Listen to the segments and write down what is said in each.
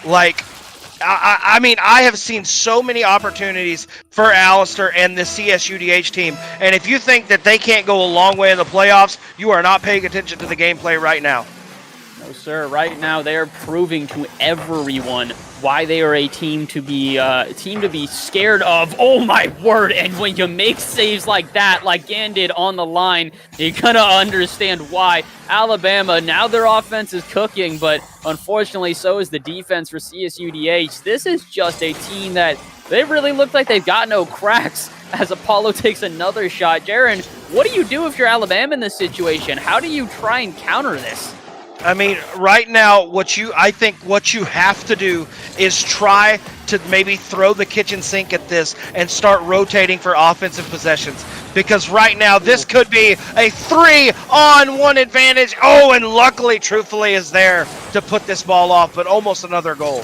like, I mean, I have seen so many opportunities for Alistair and the CSUDH team, and if you think that they can't go a long way in the playoffs, you are not paying attention to the gameplay right now. No, sir. Right now, they are proving to everyone why they are a team to be scared of. Oh my word! And when you make saves like that, like Gan did on the line, you're gonna understand why. Alabama, now their offense is cooking, but unfortunately, so is the defense for CSUDH. This is just a team that they really look like they've got no cracks. As Apollo takes another shot, Jaron, what do you do if you're Alabama in this situation? How do you try and counter this? I mean, right now, I think what you have to do is try to maybe throw the kitchen sink at this and start rotating for offensive possessions. Because right now, this could be a 3-on-1 advantage. Oh, and luckily, truthfully, is there to put this ball off, but almost another goal.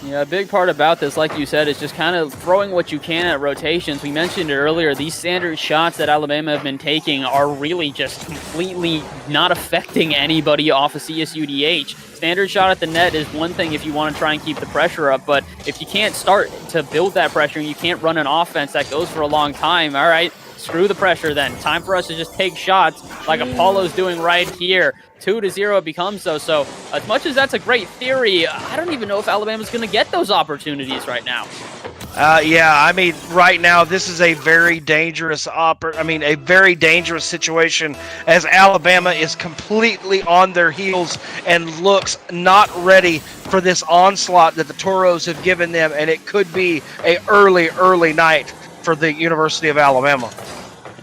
Yeah, a big part about this, like you said, is just kind of throwing what you can at rotations. We mentioned it earlier, these standard shots that Alabama have been taking are really just completely not affecting anybody off of CSUDH. Standard shot at the net is one thing if you want to try and keep the pressure up, but if you can't start to build that pressure and you can't run an offense that goes for a long time, all right, screw the pressure then. Time for us to just take shots like Apollo's doing right here. 2-0 it becomes though. So as much as that's a great theory, I don't even know if Alabama's going to get those opportunities right now. Yeah, I mean, right now this is a very dangerous situation as Alabama is completely on their heels and looks not ready for this onslaught that the Toros have given them, and it could be a early night for the University of Alabama.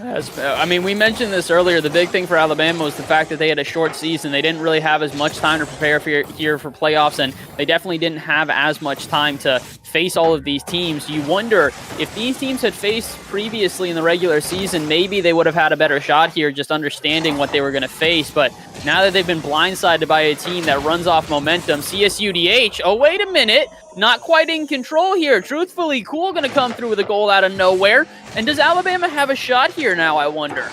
I mean, we mentioned this earlier. The big thing for Alabama was the fact that they had a short season. They didn't really have as much time to prepare here for playoffs, and they definitely didn't have as much time to face all of these teams. You wonder if these teams had faced previously in the regular season, maybe they would have had a better shot here just understanding what they were going to face. But now that they've been blindsided by a team that runs off momentum, CSUDH, oh, wait a minute, not quite in control here. Truthfully, Cool going to come through with a goal out of nowhere. And does Alabama have a shot here now, I wonder?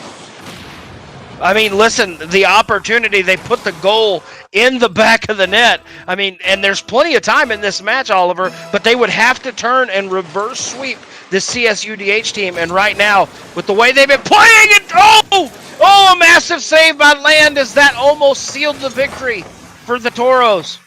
I mean, listen, the opportunity, they put the goal in the back of the net. I mean, and there's plenty of time in this match, Oliver, but they would have to turn and reverse sweep this CSUDH team. And right now, with the way they've been playing it, a massive save by Land as that almost sealed the victory for the Toros.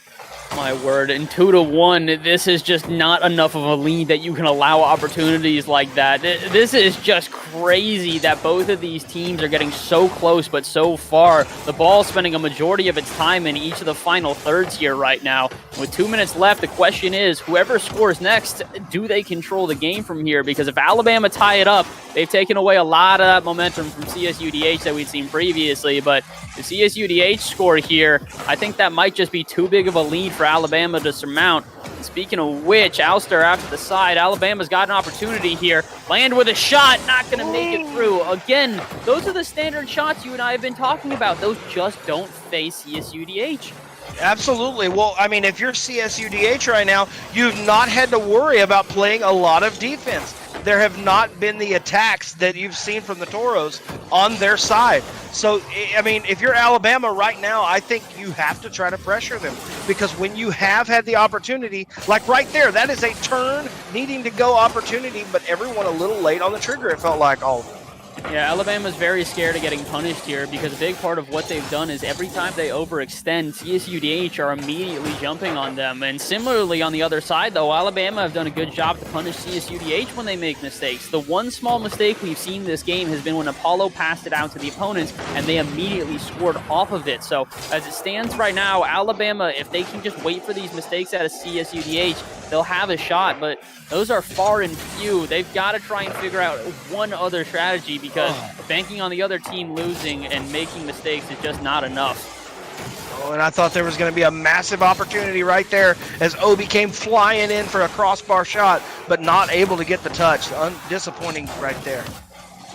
My word, and 2-1, this is just not enough of a lead that you can allow opportunities like that. This is just crazy that both of these teams are getting so close but so far. The ball spending a majority of its time in each of the final thirds here right now. With 2 minutes left, the question is, whoever scores next, do they control the game from here? Because if Alabama tie it up, they've taken away a lot of that momentum from CSUDH that we'd seen previously. But the CSUDH score here, I think that might just be too big of a lead for Alabama to surmount. And speaking of which, Alistair after the side, Alabama's got an opportunity here. Land with a shot, not going to make it through. Again, those are the standard shots you and I have been talking about. Those just don't face CSUDH. Absolutely. Well, I mean, if you're CSUDH right now, you've not had to worry about playing a lot of defense. There have not been the attacks that you've seen from the Toros on their side. So, I mean, if you're Alabama right now, I think you have to try to pressure them. Because when you have had the opportunity, like right there, that is a turn, needing to go opportunity, but everyone a little late on the trigger, it felt like, Oliver. Yeah, Alabama's very scared of getting punished here because a big part of what they've done is every time they overextend, CSUDH are immediately jumping on them. And similarly on the other side, though, Alabama have done a good job to punish CSUDH when they make mistakes. The one small mistake we've seen this game has been when Apollo passed it out to the opponents and they immediately scored off of it. So as it stands right now, Alabama, if they can just wait for these mistakes out of CSUDH, they'll have a shot, but those are far and few. They've got to try and figure out one other strategy because banking on the other team losing and making mistakes is just not enough. Oh, and I thought there was going to be a massive opportunity right there as Obi came flying in for a crossbar shot, but not able to get the touch. Disappointing right there.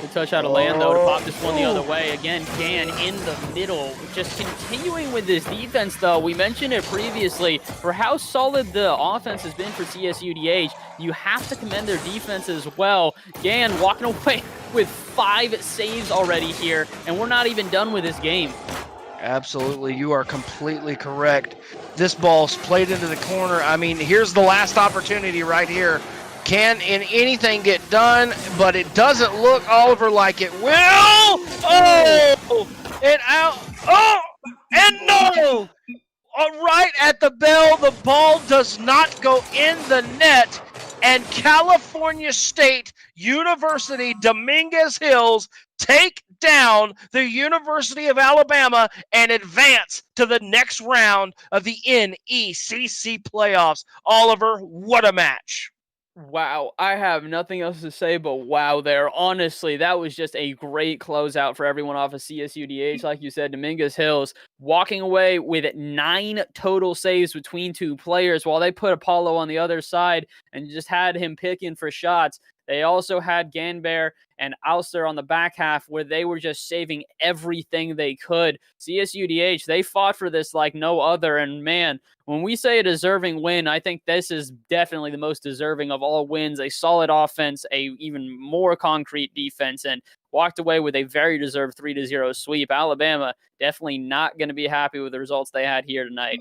Good touch out of Land, though, to pop this one the other way. Again, Gan in the middle. Just continuing with this defense, though. We mentioned it previously. For how solid the offense has been for CSUDH, you have to commend their defense as well. Gan walking away with 5 saves already here, and we're not even done with this game. Absolutely, you are completely correct. This ball's played into the corner. I mean, here's the last opportunity right here. Can anything get done? But it doesn't look, Oliver, like it will. Oh, and out. Oh, and no. Right at the bell, the ball does not go in the net. And California State University Dominguez Hills take down the University of Alabama and advance to the next round of the NECC playoffs. Oliver, what a match. Wow, I have nothing else to say but wow there. Honestly, that was just a great closeout for everyone off of CSUDH. Like you said, Dominguez Hills walking away with 9 total saves between 2 players while they put Apollo on the other side and just had him picking for shots. They also had Ganbear and Auster on the back half where they were just saving everything they could. CSUDH, they fought for this like no other. And man, when we say a deserving win, I think this is definitely the most deserving of all wins. A solid offense, a even more concrete defense, and walked away with a very deserved 3-0 sweep. Alabama definitely not going to be happy with the results they had here tonight.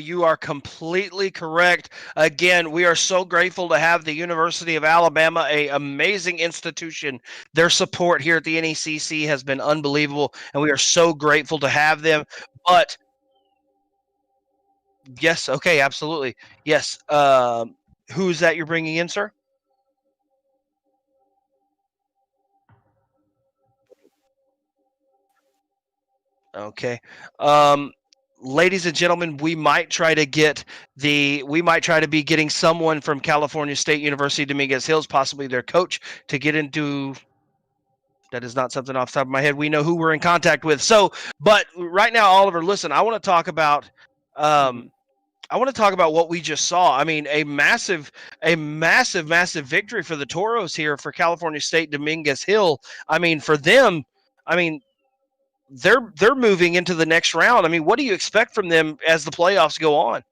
You are completely correct. Again, we are so grateful to have the University of Alabama, an amazing institution. Their support here at the NECC has been unbelievable, and we are so grateful to have them. But yes, okay, absolutely. Yes. Who is that you're bringing in, sir? Okay. Ladies and gentlemen, we might try to be getting someone from California State University Dominguez Hills, possibly their coach, to get into. That is not something off the top of my head. We know who we're in contact with. So, but right now, Oliver, listen, I want to talk about what we just saw. I mean, a massive victory for the Toros here for California State Dominguez Hill. I mean, for them, they're moving into the next round. I mean, what do you expect from them as the playoffs go on?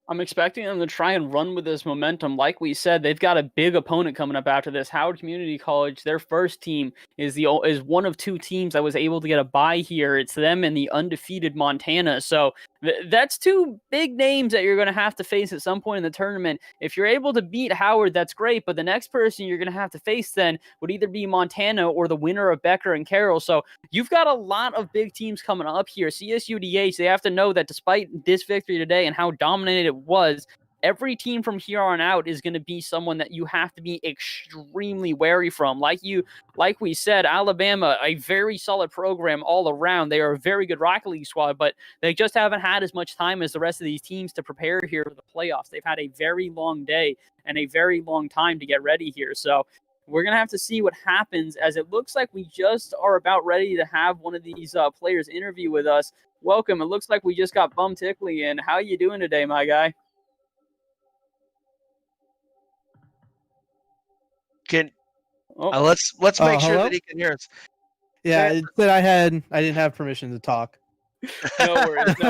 I'm expecting them to try and run with this momentum. Like we said, they've got a big opponent coming up after this. Howard Community College, their first team is one of 2 teams that was able to get a bye here. It's them and the undefeated Montana. So that's 2 big names that you're going to have to face at some point in the tournament. If you're able to beat Howard, that's great. But the next person you're going to have to face then would either be Montana or the winner of Becker and Carroll. So you've got a lot of big teams coming up here. CSUDH, they have to know that despite this victory today and how dominated it was, every team from here on out is going to be someone that you have to be extremely wary from. Like we said, Alabama, a very solid program all around. They are a very good Rocket League squad, but they just haven't had as much time as the rest of these teams to prepare here for the playoffs. They've had a very long day and a very long time to get ready here. So we're going to have to see what happens, as it looks like we just are about ready to have one of these players interview with us. Welcome. It looks like we just got Bum Tickley in. How you doing today, my guy? Let's make sure that he can hear us. Yeah, it said I didn't have permission to talk. No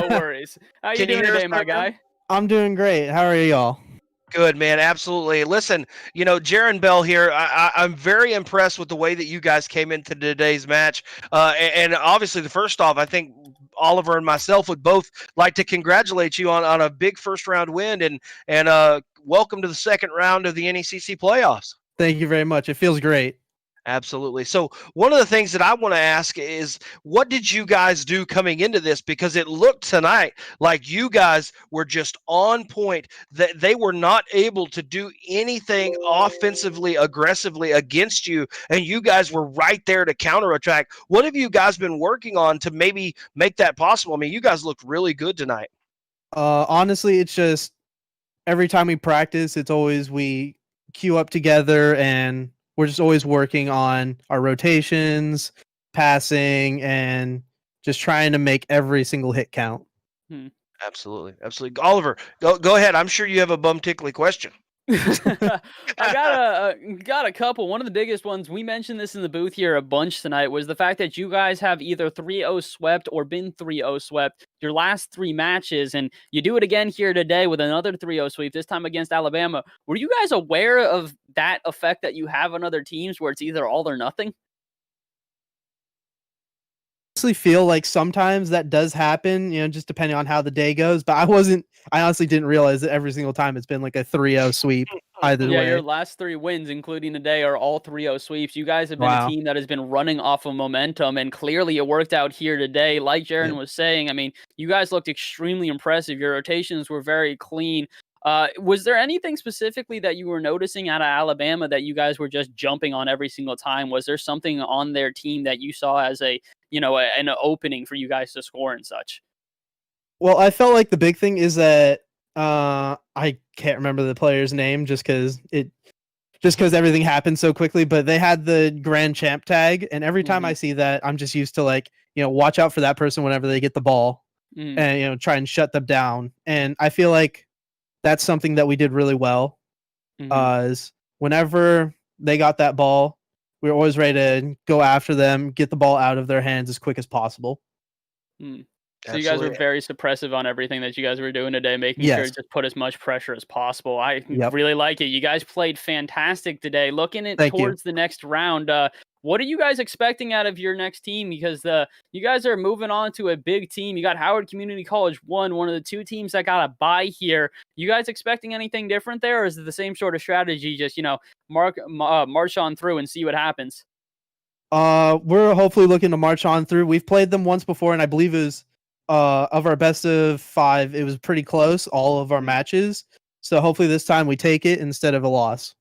worries. How you doing today, my guy? I'm doing great. How are y'all? Good, man. Absolutely. Listen, Jaron Bell here. I'm very impressed with the way that you guys came into today's match. And obviously, first off, I think Oliver and myself would both like to congratulate you on a big first round win and welcome to the second round of the NECC playoffs. Thank you very much. It feels great. Absolutely. So one of the things that I want to ask is, what did you guys do coming into this? Because it looked tonight like you guys were just on point, that they were not able to do anything offensively, aggressively against you, and you guys were right there to counterattack. What have you guys been working on to maybe make that possible? I mean, you guys looked really good tonight. Honestly, it's just every time we practice, it's always we queue up together and we're just always working on our rotations, passing, and just trying to make every single hit count. Absolutely. Oliver, go ahead. I'm sure you have a Bum Tickley question. I got a couple. One of the biggest ones, we mentioned this in the booth here a bunch tonight, was the fact that you guys have either 3-0 swept or been 3-0 swept your last 3 matches, and you do it again here today with another 3-0 sweep, this time against Alabama. Were you guys aware of that effect that you have on other teams where it's either all or nothing? honestly feel like sometimes that does happen, just depending on how the day goes. But I honestly didn't realize that every single time it's been like a 3-0 sweep either Yeah, way. your last 3 wins, including today, are all 3-0 sweeps. You guys have been a Wow. team that has been running off of momentum, and clearly it worked out here today. Like Jaron Yep. was saying, I mean, you guys looked extremely impressive. Your rotations were very clean. Was there anything specifically that you were noticing out of Alabama that you guys were just jumping on every single time? Was there something on their team that you saw as an opening for you guys to score and such? Well, I felt like the big thing is that I can't remember the player's name just because everything happened so quickly. But they had the grand champ tag, and every time I see that, I'm just used to like watch out for that person whenever they get the ball, and try and shut them down. And I feel like that's something that we did really well. Is whenever they got that ball, we were always ready to go after them, get the ball out of their hands as quick as possible. So you guys were very suppressive on everything that you guys were doing today, making sure to just put as much pressure as possible. I really like it. You guys played fantastic today. Looking towards the next round, what are you guys expecting out of your next team? Because you guys are moving on to a big team. You got Howard Community College one of the 2 teams that got a bye here. You guys expecting anything different there, or is it the same sort of strategy? Just march on through and see what happens. We're hopefully looking to march on through. We've played them once before, and I believe it was of our best of 5. It was pretty close, all of our matches. So hopefully this time we take it instead of a loss.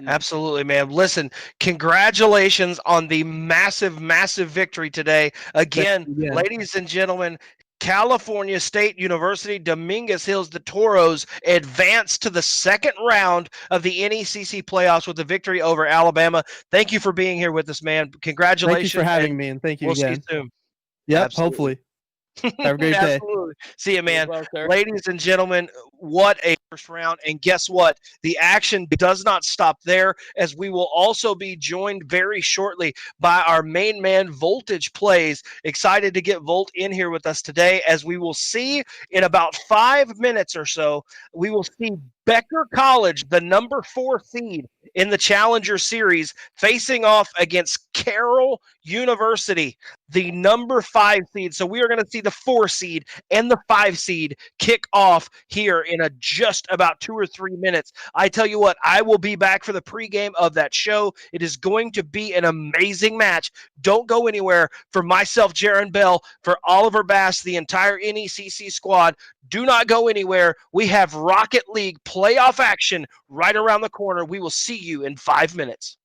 Absolutely, man. Listen, congratulations on the massive, massive victory today. Again, ladies and gentlemen, California State University Dominguez Hills, the Toros, advanced to the second round of the NECC playoffs with a victory over Alabama. Thank you for being here with us, man. Congratulations. Thank you for having me, and thank you again. We'll see you soon. Yep, hopefully. Have a great day. Absolutely. See you, man. Well, ladies and gentlemen, what a first round. And guess what? The action does not stop there, as we will also be joined very shortly by our main man, Voltage Plays. Excited to get Volt in here with us today, as we will see in about 5 minutes or so, we will see Becker College, the number 4 seed in the Challenger Series, facing off against Carroll University, the number 5 seed. So we are going to see the 4 seed and the 5 seed kick off here in just about 2 or 3 minutes. I tell you what, I will be back for the pregame of that show. It is going to be an amazing match. Don't go anywhere. For myself, Jaron Bell, for Oliver Bass, the entire NECC squad, do not go anywhere. We have Rocket League playoff action right around the corner. We will see you in 5 minutes.